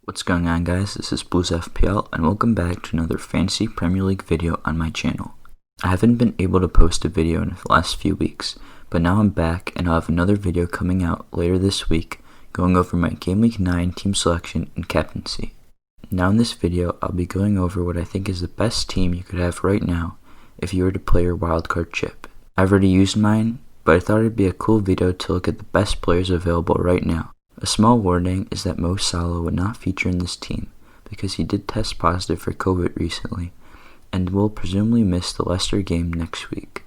What's going on, guys? This is Blues FPL and welcome back to another Fantasy Premier League video on my channel. I haven't been able to post a video in the last few weeks, but now I'm back and I'll have another video coming out later this week going over my Game Week 9 team selection and captaincy. Now in this video, I'll be going over what I think is the best team you could have right now if you were to play your wildcard chip. I've already used mine, but I thought it'd be a cool video to look at the best players available right now. A small warning is that Mo Salah would not feature in this team because he did test positive for COVID recently and will presumably miss the Leicester game next week.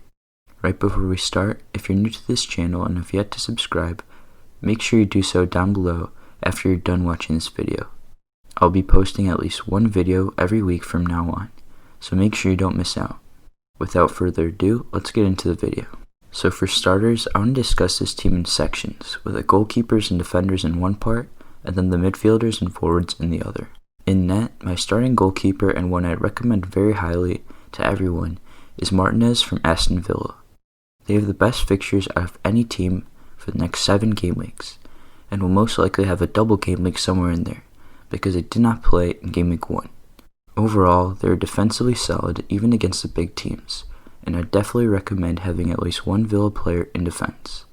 Right before we start, if you're new to this channel and have yet to subscribe, make sure you do so down below after you're done watching this video. I'll be posting at least one video every week from now on, so make sure you don't miss out. Without further ado, let's get into the video. So for starters, I want to discuss this team in sections, with the goalkeepers and defenders in one part, and then the midfielders and forwards in the other. In net, my starting goalkeeper and one I'd recommend very highly to everyone is Martinez from Aston Villa. They have the best fixtures out of any team for the next 7 game weeks, and will most likely have a double game week somewhere in there, because they did not play in game week 1. Overall, they are defensively solid even against the big teams, and I definitely recommend having at least one Villa player in defense.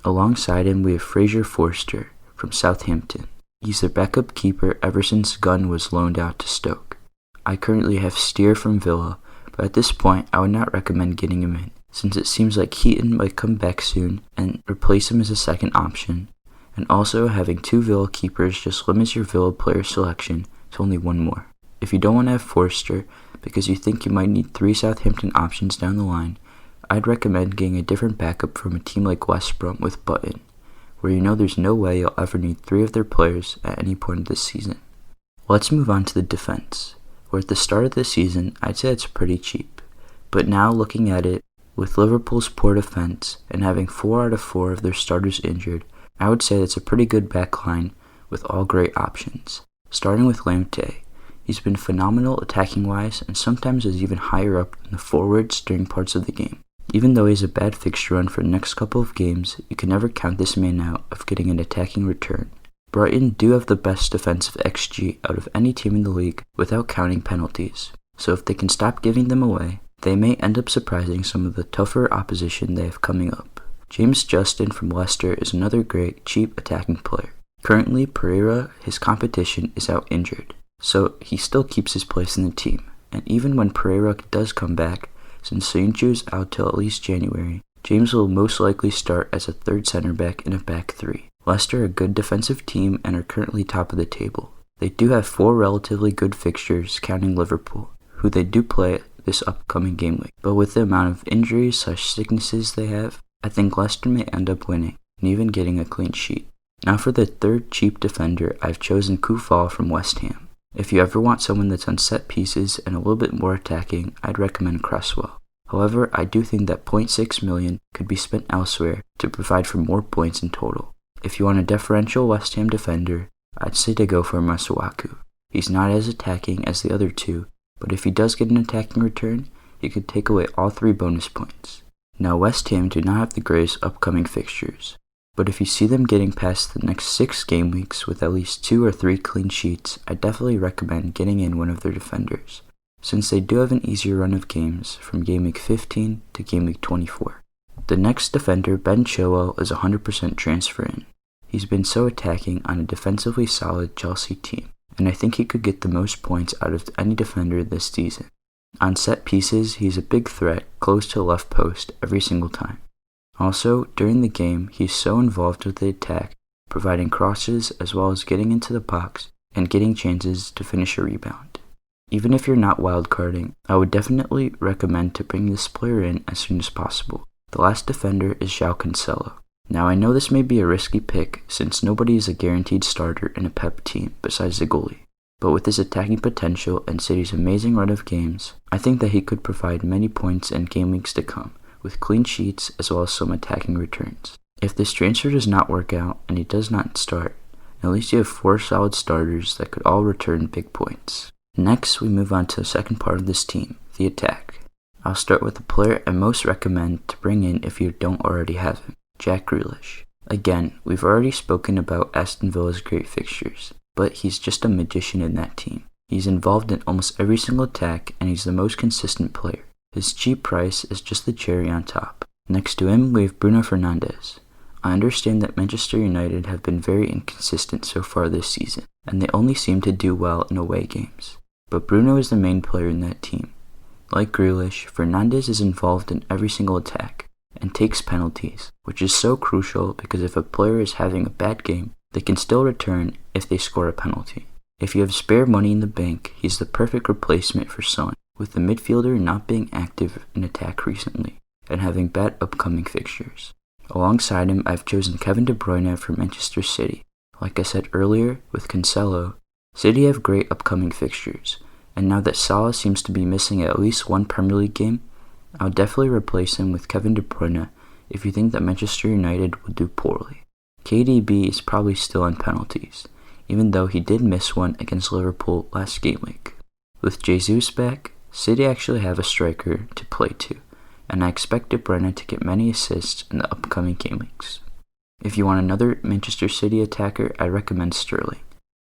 Alongside him, we have Fraser Forster from Southampton. He's their backup keeper ever since Gunn was loaned out to Stoke. I currently have Steer from Villa, but at this point I would not recommend getting him in, since it seems like Heaton might come back soon and replace him as a second option, and also having 2 Villa keepers just limits your Villa player selection to only one more. If you don't want to have Forster, because you think you might need 3 Southampton options down the line, I'd recommend getting a different backup from a team like West Brom with Button, where you know there's no way you'll ever need 3 of their players at any point of this season. Let's move on to the defense, where at the start of the season, I'd say it's pretty cheap. But now looking at it, with Liverpool's poor defense and having 4 out of 4 of their starters injured, I would say that's a pretty good back line with all great options. Starting with Lamptey. He's been phenomenal attacking-wise and sometimes is even higher up in the forwards during parts of the game. Even though he has a bad fixture run for the next couple of games, you can never count this man out of getting an attacking return. Brighton do have the best defensive XG out of any team in the league without counting penalties, so if they can stop giving them away, they may end up surprising some of the tougher opposition they have coming up. James Justin from Leicester is another great, cheap attacking player. Currently, Pereira, his competition, is out injured, so he still keeps his place in the team, and even when Pereira does come back, since Sancho is out till at least January, James will most likely start as a third center back in a back 3. Leicester are a good defensive team and are currently top of the table. They do have 4 relatively good fixtures, counting Liverpool, who they do play this upcoming game week, but with the amount of injuries/sicknesses they have, I think Leicester may end up winning and even getting a clean sheet. Now for the third cheap defender, I've chosen Koufal from West Ham. If you ever want someone that's on set pieces and a little bit more attacking, I'd recommend Cresswell. However, I do think that 0.6 million could be spent elsewhere to provide for more points in total. If you want a differential West Ham defender, I'd say to go for Masuaku. He's not as attacking as the other 2, but if he does get an attacking return, he could take away all 3 bonus points. Now West Ham do not have the greatest upcoming fixtures, but if you see them getting past the next 6 game weeks with at least 2 or 3 clean sheets, I definitely recommend getting in one of their defenders, since they do have an easier run of games from game week 15 to game week 24. The next defender, Ben Chilwell, is 100% transfer in. He's been so attacking on a defensively solid Chelsea team, and I think he could get the most points out of any defender this season. On set pieces, he's a big threat close to the left post every single time. Also, during the game, he's so involved with the attack, providing crosses as well as getting into the box and getting chances to finish a rebound. Even if you're not wildcarding, I would definitely recommend to bring this player in as soon as possible. The last defender is João Cancelo. Now I know this may be a risky pick since nobody is a guaranteed starter in a Pep team besides the goalie, but with his attacking potential and City's amazing run of games, I think that he could provide many points in game weeks to come, with clean sheets as well as some attacking returns. If this transfer does not work out and he does not start, at least you have 4 solid starters that could all return big points. Next, we move on to the second part of this team, the attack. I'll start with the player I most recommend to bring in if you don't already have him, Jack Grealish. Again, we've already spoken about Aston Villa's great fixtures, but he's just a magician in that team. He's involved in almost every single attack, and he's the most consistent player. His cheap price is just the cherry on top. Next to him, we have Bruno Fernandes. I understand that Manchester United have been very inconsistent so far this season, and they only seem to do well in away games. But Bruno is the main player in that team. Like Grealish, Fernandes is involved in every single attack, and takes penalties, which is so crucial because if a player is having a bad game, they can still return if they score a penalty. If you have spare money in the bank, he's the perfect replacement for Son, with the midfielder not being active in attack recently, and having bad upcoming fixtures. Alongside him, I've chosen Kevin De Bruyne for Manchester City. Like I said earlier, with Cancelo, City have great upcoming fixtures, and now that Salah seems to be missing at least one Premier League game, I'll definitely replace him with Kevin De Bruyne if you think that Manchester United will do poorly. KDB is probably still on penalties, even though he did miss one against Liverpool last game week. With Jesus back, City actually have a striker to play to, and I expect De Bruyne to get many assists in the upcoming game weeks. If you want another Manchester City attacker, I recommend Sterling.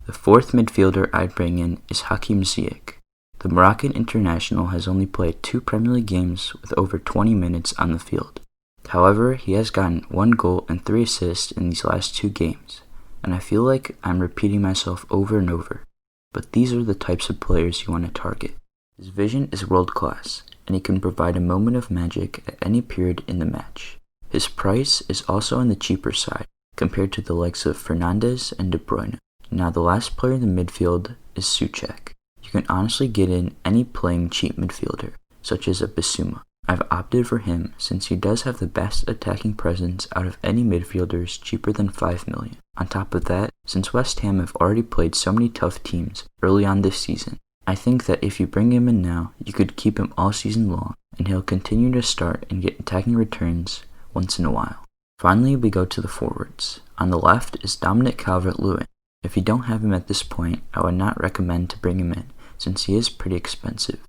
The fourth midfielder I'd bring in is Hakim Ziyech. The Moroccan international has only played 2 Premier League games with over 20 minutes on the field. However, he has gotten 1 goal and 3 assists in these last 2 games, and I feel like I'm repeating myself over and over, but these are the types of players you want to target. His vision is world class, and he can provide a moment of magic at any period in the match. His price is also on the cheaper side, compared to the likes of Fernandes and De Bruyne. Now the last player in the midfield is Souček. You can honestly get in any playing cheap midfielder, such as a Bissouma. I've opted for him since he does have the best attacking presence out of any midfielders cheaper than 5 million. On top of that, since West Ham have already played so many tough teams early on this season, I think that if you bring him in now, you could keep him all season long, and he'll continue to start and get attacking returns once in a while. Finally, we go to the forwards. On the left is Dominic Calvert-Lewin. If you don't have him at this point, I would not recommend to bring him in, since he is pretty expensive.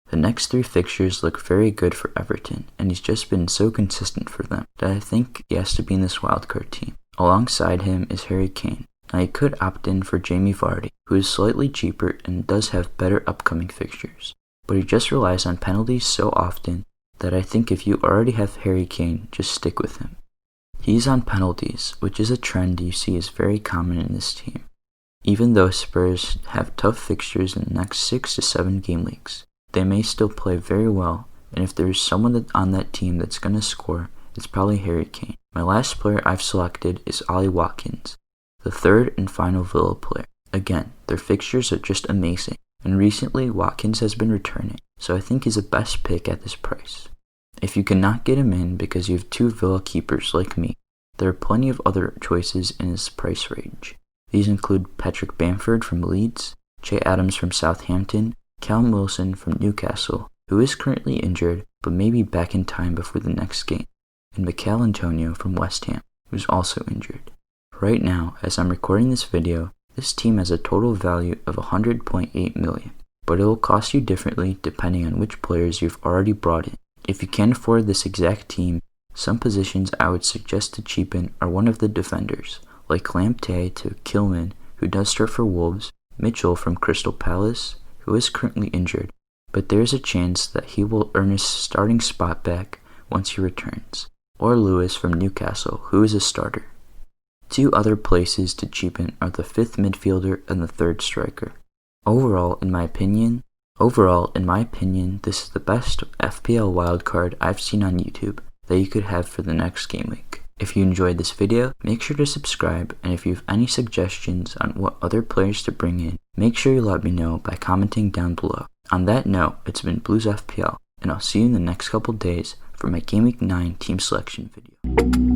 The next 3 fixtures look very good for Everton, and he's just been so consistent for them that I think he has to be in this wildcard team. Alongside him is Harry Kane. Now you could opt in for Jamie Vardy, who is slightly cheaper and does have better upcoming fixtures, but he just relies on penalties so often that I think if you already have Harry Kane, just stick with him. He's on penalties, which is a trend you see is very common in this team. Even though Spurs have tough fixtures in the next 6 to 7 game weeks, they may still play very well, and if there is someone on that team that's going to score, it's probably Harry Kane. My last player I've selected is Ollie Watkins, the third and final Villa player. Again, their fixtures are just amazing, and recently Watkins has been returning, so I think he's the best pick at this price. If you cannot get him in because you have 2 Villa keepers like me, there are plenty of other choices in his price range. These include Patrick Bamford from Leeds, Che Adams from Southampton, Callum Wilson from Newcastle, who is currently injured but may be back in time before the next game, and Mikel Antonio from West Ham, who's also injured. Right now, as I'm recording this video, this team has a total value of 100.8 million, but it will cost you differently depending on which players you've already brought in. If you can't afford this exact team, some positions I would suggest to cheapen are one of the defenders, like Lamptey to Kilman, who does start for Wolves, Mitchell from Crystal Palace, who is currently injured, but there is a chance that he will earn his starting spot back once he returns, or Lewis from Newcastle, who is a starter. 2 other places to cheapen are the 5th midfielder and the 3rd striker. Overall, in my opinion, this is the best FPL wildcard I've seen on YouTube that you could have for the next game week. If you enjoyed this video, make sure to subscribe, and if you have any suggestions on what other players to bring in, make sure you let me know by commenting down below. On that note, it's been Blues FPL, and I'll see you in the next couple days for my Game Week 9 team selection video.